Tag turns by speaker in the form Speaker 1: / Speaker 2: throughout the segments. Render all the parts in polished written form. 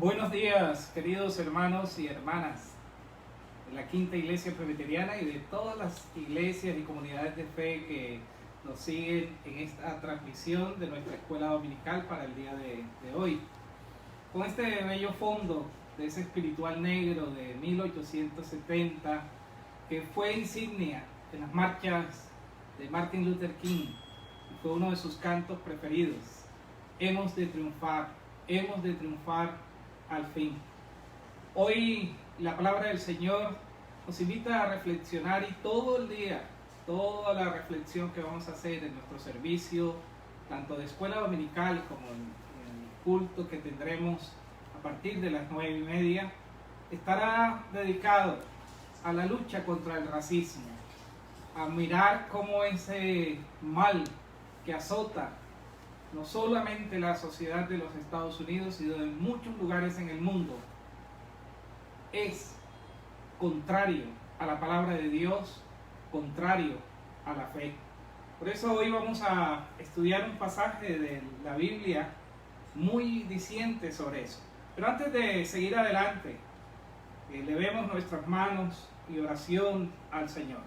Speaker 1: Buenos días, queridos hermanos y hermanas de la Quinta Iglesia Presbiteriana y de todas las iglesias y comunidades de fe que nos siguen en esta transmisión de nuestra escuela dominical para el día de hoy. Con este bello fondo de ese espiritual negro de 1870 que fue insignia en las marchas de Martin Luther King y fue uno de sus cantos preferidos. Hemos de triunfar al fin. Hoy la palabra del Señor nos invita a reflexionar y todo el día, toda la reflexión que vamos a hacer en nuestro servicio, tanto de escuela dominical como en el culto que tendremos a partir de las 9:30, estará dedicado a la lucha contra el racismo, a mirar cómo ese mal que azota no solamente la sociedad de los Estados Unidos, sino en muchos lugares en el mundo, es contrario a la palabra de Dios, contrario a la fe. Por eso hoy vamos a estudiar un pasaje de la Biblia muy diciente sobre eso. Pero antes de seguir adelante, levemos nuestras manos y oración al Señor.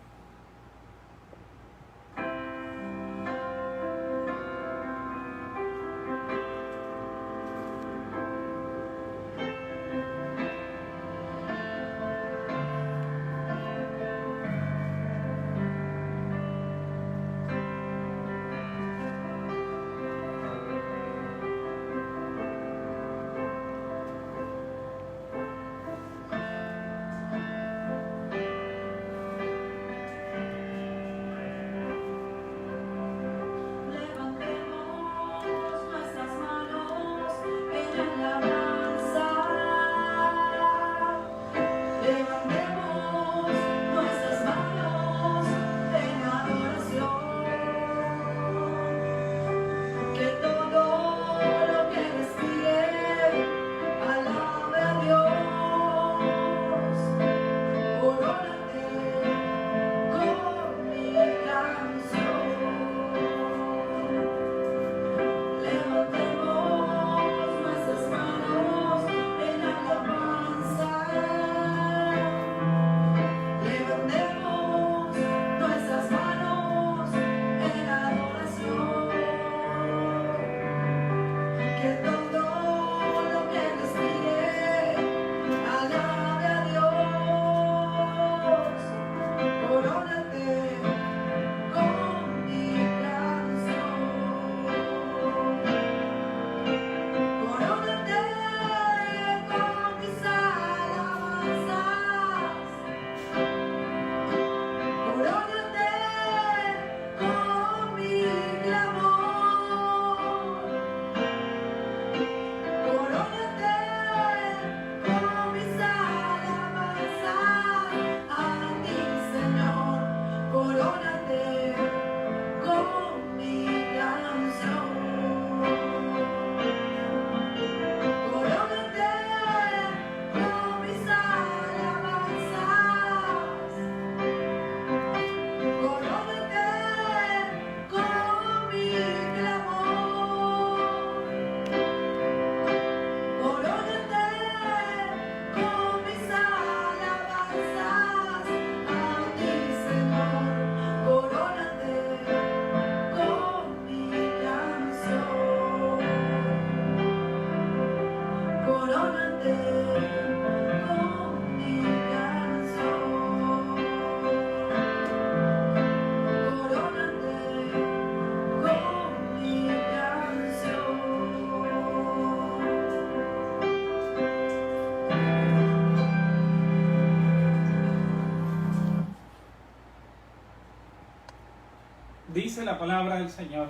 Speaker 1: Dice la palabra del Señor: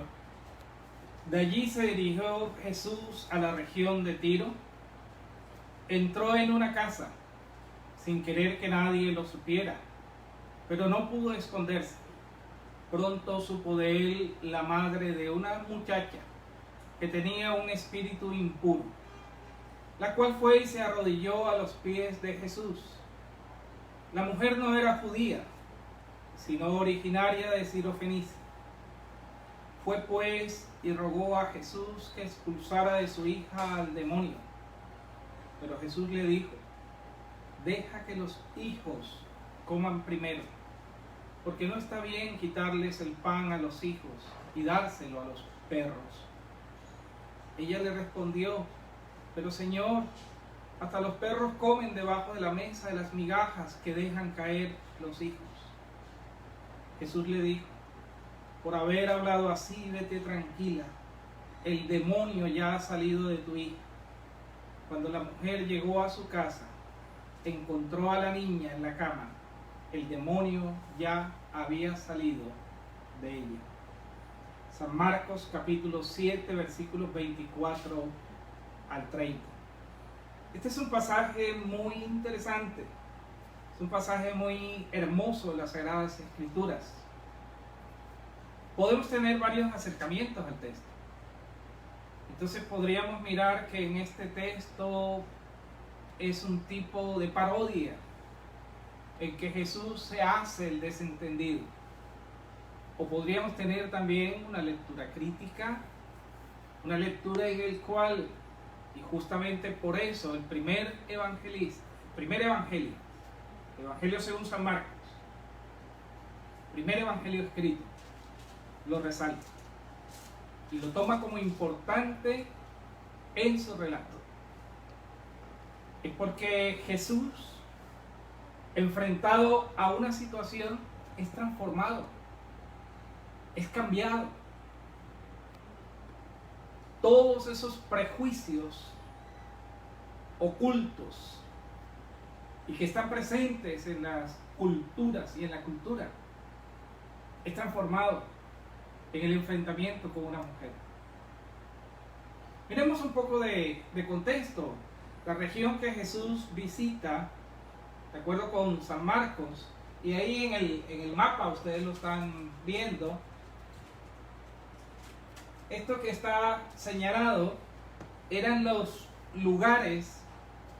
Speaker 1: de allí se dirigió Jesús a la región de Tiro. Entró en una casa sin querer que nadie lo supiera, pero no pudo esconderse. Pronto supo de él la madre de una muchacha que tenía un espíritu impuro, la cual fue y se arrodilló a los pies de Jesús. La mujer no era judía, sino originaria de Sirofenicia. Fue pues y rogó a Jesús que expulsara de su hija al demonio. Pero Jesús le dijo: deja que los hijos coman primero, porque no está bien quitarles el pan a los hijos y dárselo a los perros. Ella le respondió: pero Señor, hasta los perros comen debajo de la mesa de las migajas que dejan caer los hijos. Jesús le dijo: por haber hablado así, vete tranquila, el demonio ya ha salido de tu hija. Cuando la mujer llegó a su casa, encontró a la niña en la cama. El demonio ya había salido de ella. San Marcos capítulo 7, versículos 24 al 30. Este es un pasaje muy interesante, es un pasaje muy hermoso de las Sagradas Escrituras. Podemos tener varios acercamientos al texto. Entonces podríamos mirar que en este texto es un tipo de parodia en que Jesús se hace el desentendido. O podríamos tener también una lectura crítica, una lectura en la cual, y justamente por eso, el primer evangelio según San Marcos, primer evangelio escrito, lo resalta y lo toma como importante en su relato. Es porque Jesús, enfrentado a una situación, es transformado, es cambiado. Todos esos prejuicios ocultos y que están presentes en las culturas y en la cultura, es transformado en el enfrentamiento con una mujer. Miremos un poco de contexto. La región que Jesús visita, de acuerdo con San Marcos, y ahí en el mapa ustedes lo están viendo, esto que está señalado eran los lugares,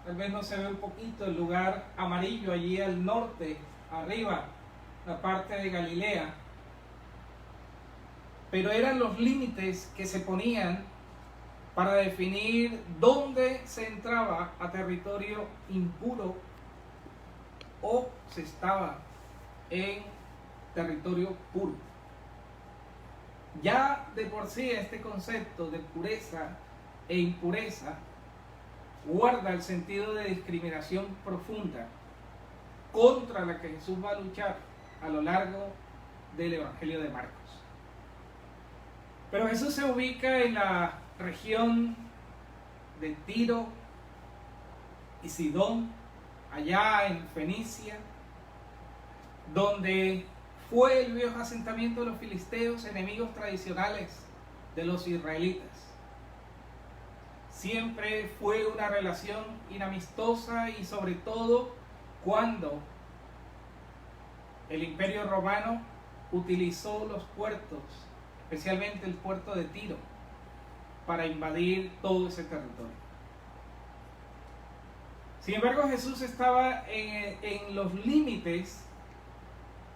Speaker 1: tal vez no se ve un poquito el lugar amarillo allí al norte, arriba, la parte de Galilea, pero eran los límites que se ponían para definir dónde se entraba a territorio impuro o se estaba en territorio puro. Ya de por sí este concepto de pureza e impureza guarda el sentido de discriminación profunda contra la que Jesús va a luchar a lo largo del Evangelio de Marcos. Pero Jesús se ubica en la región de Tiro y Sidón, allá en Fenicia, donde fue el viejo asentamiento de los filisteos, enemigos tradicionales de los israelitas. Siempre fue una relación inamistosa, y sobre todo cuando el Imperio Romano utilizó los puertos, especialmente el puerto de Tiro, para invadir todo ese territorio. Sin embargo, Jesús estaba en los límites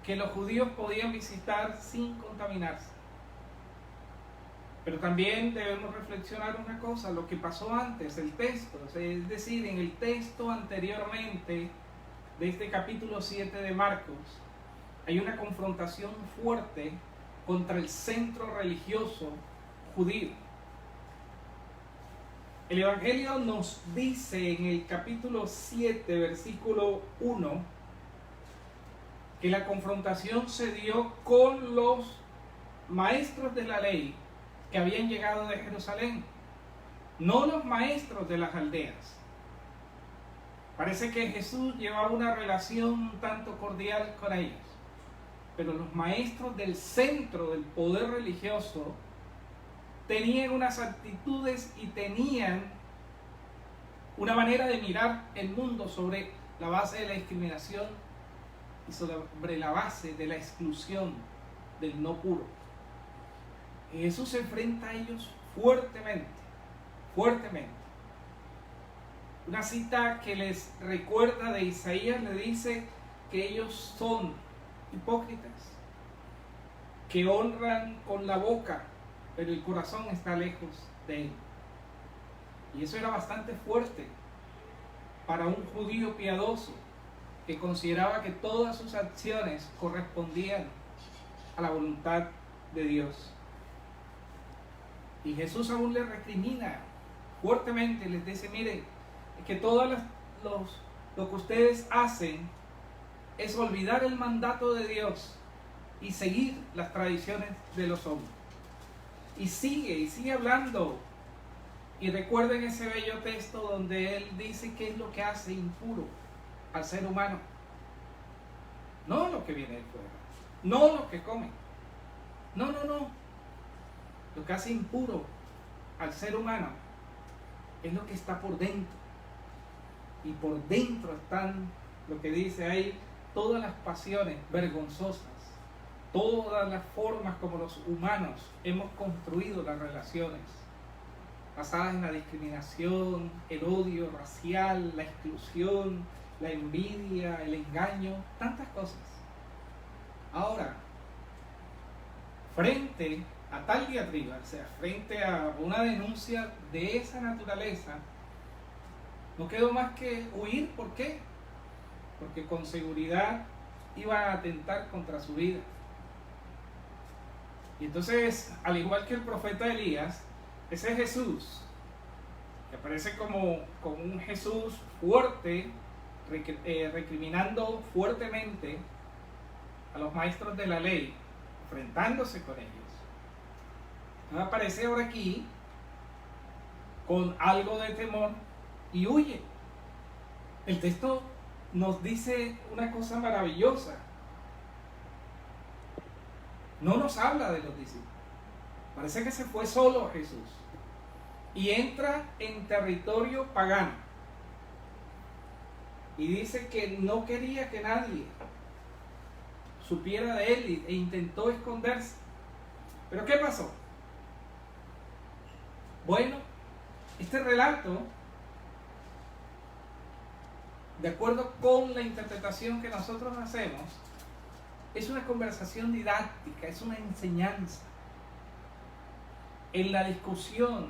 Speaker 1: que los judíos podían visitar sin contaminarse. Pero también debemos reflexionar una cosa, lo que pasó antes, el texto, es decir, en el texto anteriormente de este capítulo 7 de Marcos, hay una confrontación fuerte contra el centro religioso judío. El Evangelio nos dice en el capítulo 7, versículo 1, que la confrontación se dio con los maestros de la ley que habían llegado de Jerusalén, no los maestros de las aldeas. Parece que Jesús llevaba una relación un tanto cordial con ellos, pero los maestros del centro del poder religioso tenían unas actitudes y tenían una manera de mirar el mundo sobre la base de la discriminación y sobre la base de la exclusión del no puro. Y Jesús se enfrenta a ellos fuertemente. Una cita que les recuerda de Isaías le dice que ellos son hipócritas, que honran con la boca, pero el corazón está lejos de él. Y eso era bastante fuerte para un judío piadoso que consideraba que todas sus acciones correspondían a la voluntad de Dios. Y Jesús aún le recrimina fuertemente, les dice, miren, es que lo que ustedes hacen es olvidar el mandato de Dios y seguir las tradiciones de los hombres. Y sigue hablando. Y recuerden ese bello texto donde él dice qué es lo que hace impuro al ser humano. No lo que viene de fuera, no lo que come. No. Lo que hace impuro al ser humano es lo que está por dentro. Y por dentro están, lo que dice ahí, todas las pasiones vergonzosas, todas las formas como los humanos hemos construido las relaciones, basadas en la discriminación, el odio racial, la exclusión, la envidia, el engaño, tantas cosas. Ahora, frente a tal diatriba, o sea, frente a una denuncia de esa naturaleza, no quedó más que huir. ¿Por qué? Porque con seguridad iban a atentar contra su vida. Y entonces, al igual que el profeta Elías, ese Jesús, que aparece como un Jesús fuerte, recriminando fuertemente a los maestros de la ley, enfrentándose con ellos, aparece ahora aquí con algo de temor y huye. El texto nos dice una cosa maravillosa. No nos habla de los discípulos. Parece que se fue solo Jesús y entra en territorio pagano. Y dice que no quería que nadie supiera de él e intentó esconderse. ¿Pero qué pasó? Bueno, este relato, de acuerdo con la interpretación que nosotros hacemos, es una conversación didáctica, es una enseñanza. En la discusión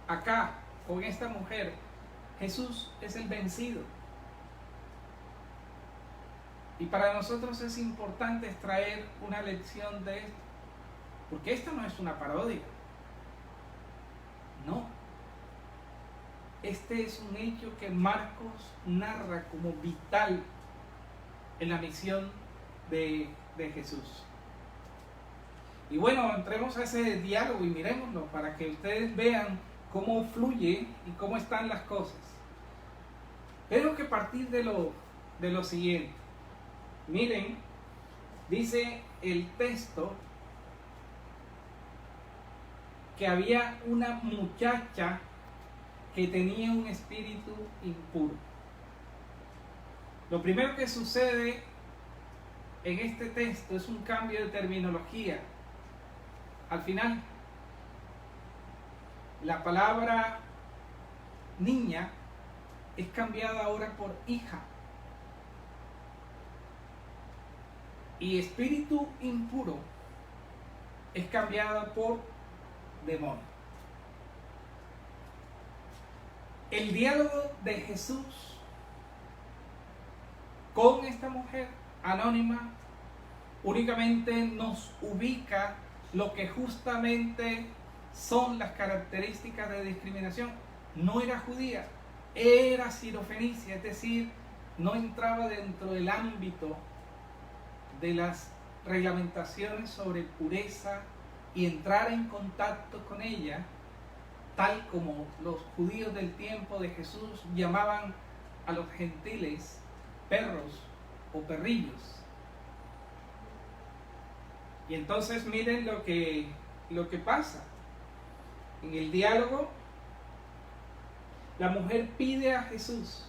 Speaker 1: acá con esta mujer, Jesús es el vencido. Y para nosotros es importante extraer una lección de esto, porque esta no es una parodia. No. Este es un hecho que Marcos narra como vital en la misión de Jesús. Y bueno, entremos a ese diálogo y miremoslo para que ustedes vean cómo fluye y cómo están las cosas. Tengo que partir de lo siguiente. Miren, dice el texto que había una muchacha que tenía un espíritu impuro. Lo primero que sucede en este texto es un cambio de terminología. Al final, la palabra niña es cambiada ahora por hija. Y espíritu impuro es cambiada por demonio. El diálogo de Jesús con esta mujer anónima únicamente nos ubica lo que justamente son las características de discriminación. No era judía, era sirofenicia, es decir, no entraba dentro del ámbito de las reglamentaciones sobre pureza y entrar en contacto con ella, tal como los judíos del tiempo de Jesús llamaban a los gentiles perros o perrillos. Y entonces miren lo que pasa. En el diálogo, la mujer pide a Jesús,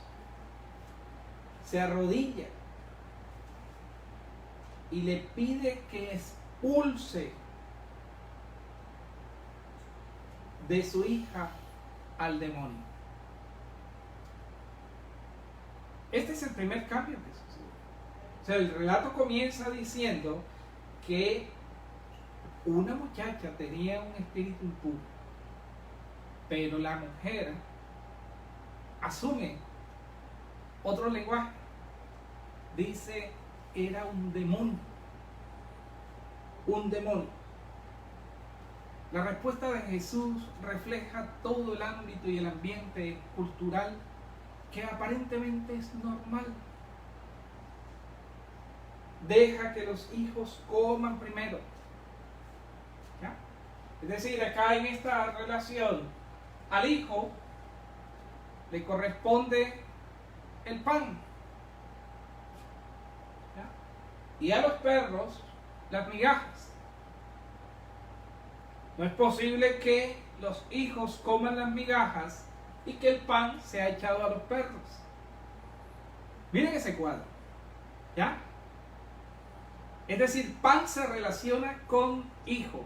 Speaker 1: se arrodilla y le pide que expulse de su hija al demonio. Este es el primer cambio que sucede. O sea, el relato comienza diciendo que una muchacha tenía un espíritu impuro, pero la mujer asume otro lenguaje. Dice, era un demonio. Un demonio. La respuesta de Jesús refleja todo el ámbito y el ambiente cultural que aparentemente es normal. Deja que los hijos coman primero. ¿Ya? Es decir, acá en esta relación, al hijo le corresponde el pan. ¿Ya? Y a los perros, las migajas. No es posible que los hijos coman las migajas y que el pan sea echado a los perros. Miren ese cuadro. ¿Ya? Es decir, pan se relaciona con hijo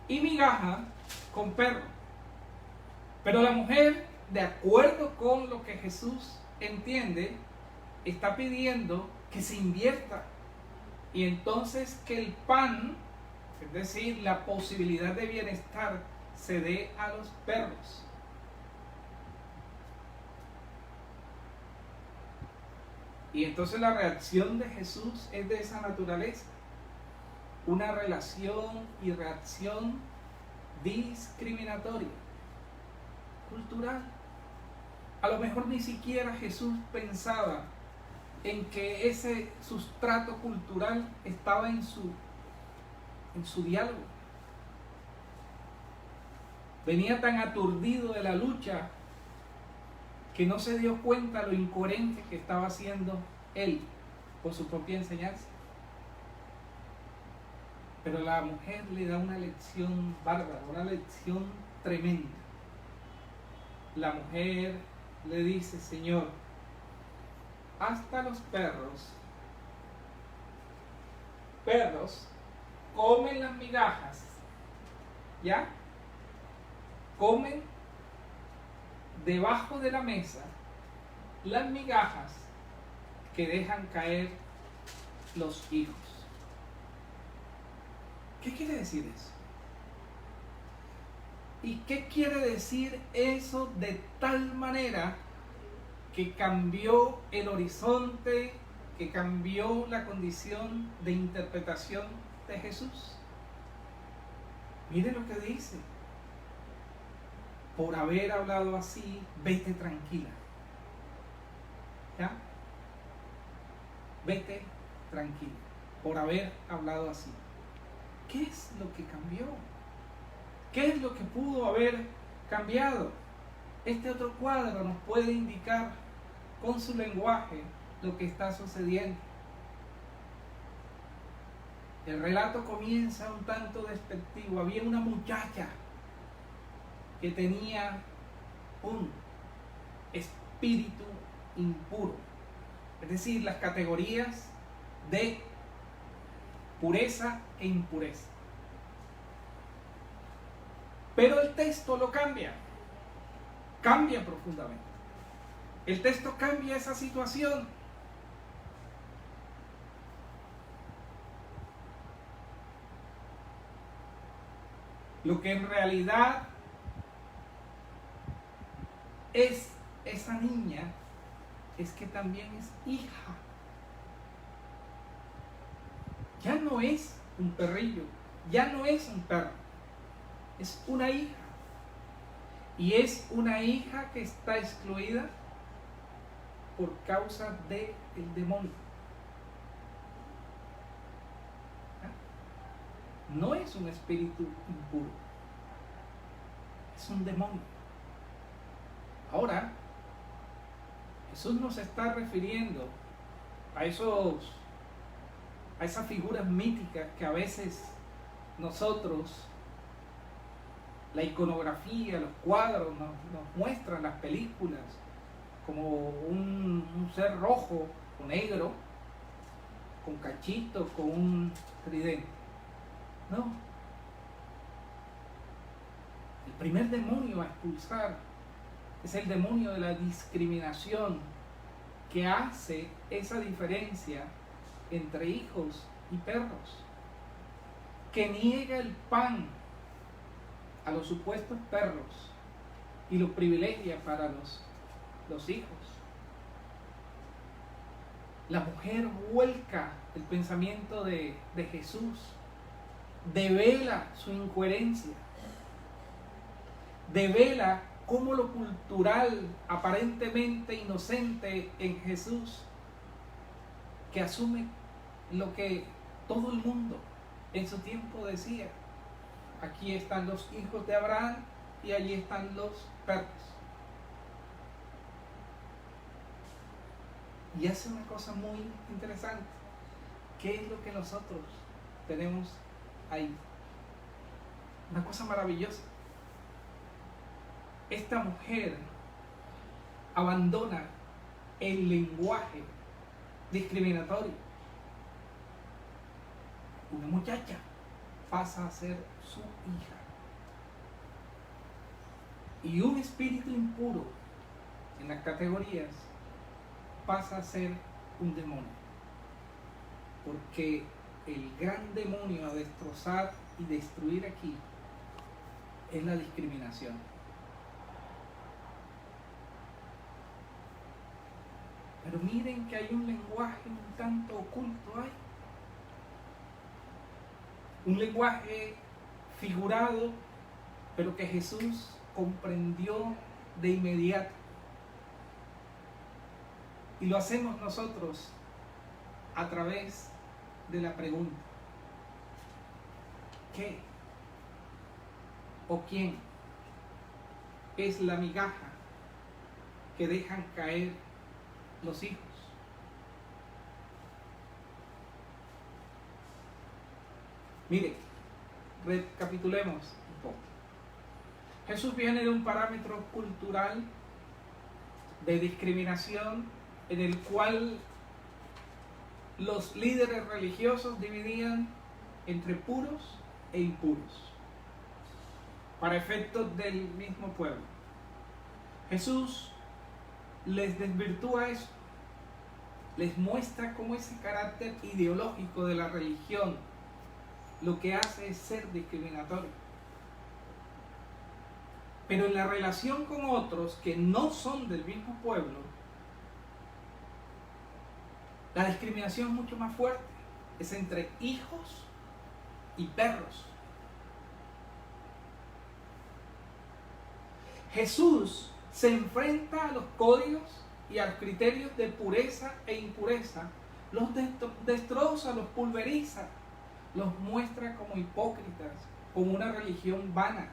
Speaker 1: y migaja con perro. Pero la mujer, de acuerdo con lo que Jesús entiende, está pidiendo que se invierta. Y entonces que el pan, es decir, la posibilidad de bienestar, se dé a los perros. Y entonces la reacción de Jesús es de esa naturaleza. Una relación y reacción discriminatoria, cultural. A lo mejor ni siquiera Jesús pensaba en que ese sustrato cultural estaba en su diálogo. Venía tan aturdido de la lucha que no se dio cuenta lo incoherente que estaba haciendo él con su propia enseñanza. Pero la mujer le da una lección bárbara, una lección tremenda. La mujer le dice, Señor, hasta los perros comen las migajas, ¿ya? Comen debajo de la mesa las migajas que dejan caer los hijos. ¿Qué quiere decir eso? ¿Y qué quiere decir eso de tal manera que cambió el horizonte, que cambió la condición de interpretación de Jesús? Mire lo que dice. Por haber hablado así, vete tranquila. ¿Ya? Vete tranquila. Por haber hablado así. ¿Qué es lo que cambió? ¿Qué es lo que pudo haber cambiado? Este otro cuadro nos puede indicar con su lenguaje lo que está sucediendo. El relato comienza un tanto despectivo. Había una muchacha que tenía un espíritu impuro. Es decir, las categorías de pureza e impureza. Pero el texto lo cambia profundamente. El texto cambia esa situación. Lo que en realidad es esa niña es que también es hija. Ya no es un perrillo, ya no es un perro, es una hija. Y es una hija que está excluida por causa del demonio. No es un espíritu impuro, es un demonio. Ahora, Jesús nos está refiriendo a esas figuras míticas que a veces nosotros, la iconografía, los cuadros nos muestran, las películas, como un ser rojo o negro, con cachitos, con un tridente. No. El primer demonio a expulsar es el demonio de la discriminación, que hace esa diferencia entre hijos y perros, que niega el pan a los supuestos perros y lo privilegia para los los hijos. La mujer vuelca el pensamiento de Jesús, devela su incoherencia, devela cómo lo cultural, aparentemente inocente en Jesús, que asume lo que todo el mundo en su tiempo decía: aquí están los hijos de Abraham y allí están los perros. Y hace una cosa muy interesante. ¿Qué es lo que nosotros tenemos ahí? Una cosa maravillosa. Esta mujer abandona el lenguaje discriminatorio. Una muchacha pasa a ser su hija. Y un espíritu impuro en las categorías pasa a ser un demonio. Porque el gran demonio a destrozar y destruir aquí es la discriminación. Pero miren que hay un lenguaje un tanto oculto ahí. Un lenguaje figurado, pero que Jesús comprendió de inmediato. Y lo hacemos nosotros a través de la pregunta: ¿qué o quién es la migaja que dejan caer los hijos? Mire, recapitulemos un poco. Jesús viene de un parámetro cultural de discriminación en el cual los líderes religiosos dividían entre puros e impuros para efectos del mismo pueblo. Jesús les desvirtúa eso, les muestra cómo ese carácter ideológico de la religión lo que hace es ser discriminatorio. Pero en la relación con otros que no son del mismo pueblo, la discriminación es mucho más fuerte. Es entre hijos y perros. Jesús se enfrenta a los códigos y a los criterios de pureza e impureza, los destroza, los pulveriza, los muestra como hipócritas, como una religión vana,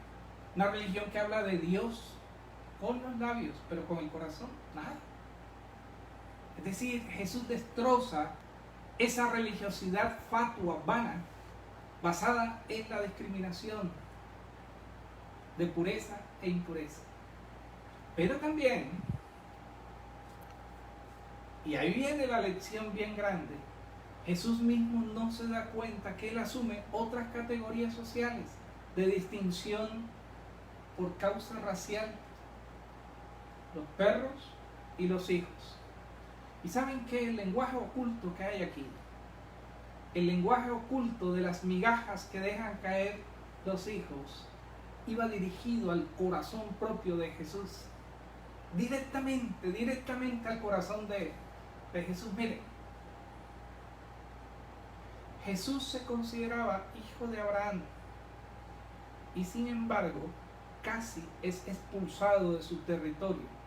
Speaker 1: una religión que habla de Dios con los labios, pero con el corazón nada. Es decir, Jesús destroza esa religiosidad fatua, vana, basada en la discriminación de pureza e impureza. Pero también, y ahí viene la lección bien grande, Jesús mismo no se da cuenta que Él asume otras categorías sociales de distinción por causa racial: los perros y los hijos. Y saben que el lenguaje oculto que hay aquí, el lenguaje oculto de las migajas que dejan caer los hijos, iba dirigido al corazón propio de Jesús, directamente al corazón de Jesús. Miren, Jesús se consideraba hijo de Abraham y sin embargo casi es expulsado de su territorio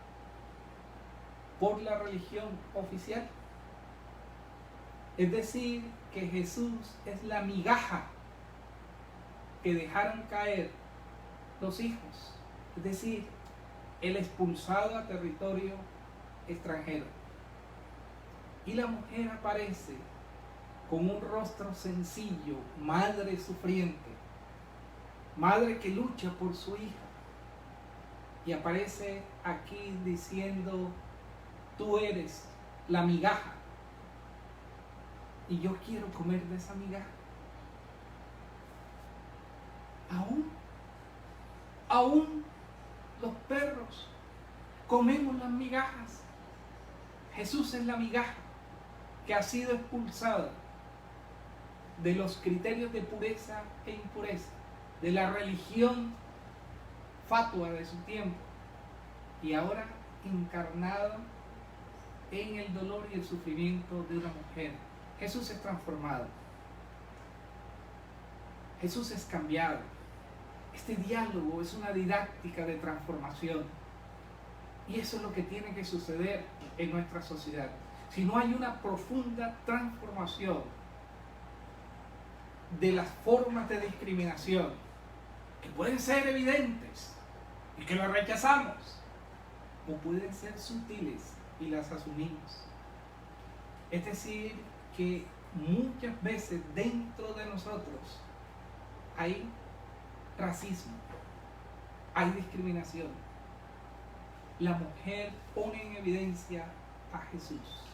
Speaker 1: por la religión oficial. Es decir, que Jesús es la migaja que dejaron caer los hijos, es decir, el expulsado a territorio extranjero. Y la mujer aparece con un rostro sencillo, madre sufriente, madre que lucha por su hija, y aparece aquí diciendo: tú eres la migaja y yo quiero comer de esa migaja. Aún los perros comemos las migajas. Jesús es la migaja que ha sido expulsada de los criterios de pureza e impureza, de la religión fatua de su tiempo, y ahora encarnado en el dolor y el sufrimiento de una mujer. Jesús es transformado. Jesús es cambiado. Este diálogo es una didáctica de transformación. Y eso es lo que tiene que suceder en nuestra sociedad. Si no hay una profunda transformación de las formas de discriminación, que pueden ser evidentes y que las rechazamos, o pueden ser sutiles y las asumimos. Es decir, que muchas veces dentro de nosotros hay racismo, hay discriminación. La mujer pone en evidencia a Jesús,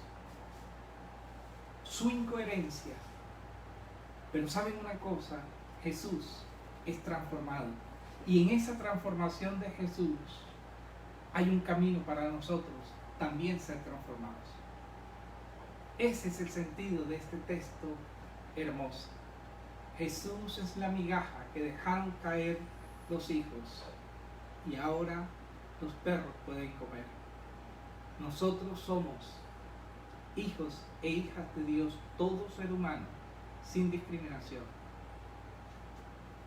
Speaker 1: su incoherencia. Pero ¿saben una cosa? Jesús es transformado. Y en esa transformación de Jesús hay un camino para nosotros también ser transformados. Ese es el sentido de este texto hermoso. Jesús es la migaja que dejaron caer los hijos y ahora los perros pueden comer. Nosotros somos hijos e hijas de Dios, todo ser humano, sin discriminación.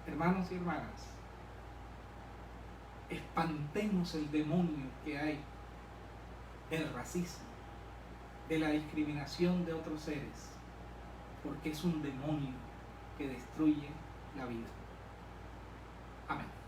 Speaker 1: Hermanos y hermanas, espantemos el demonio que hay del racismo, de la discriminación de otros seres, porque es un demonio que destruye la vida. Amén.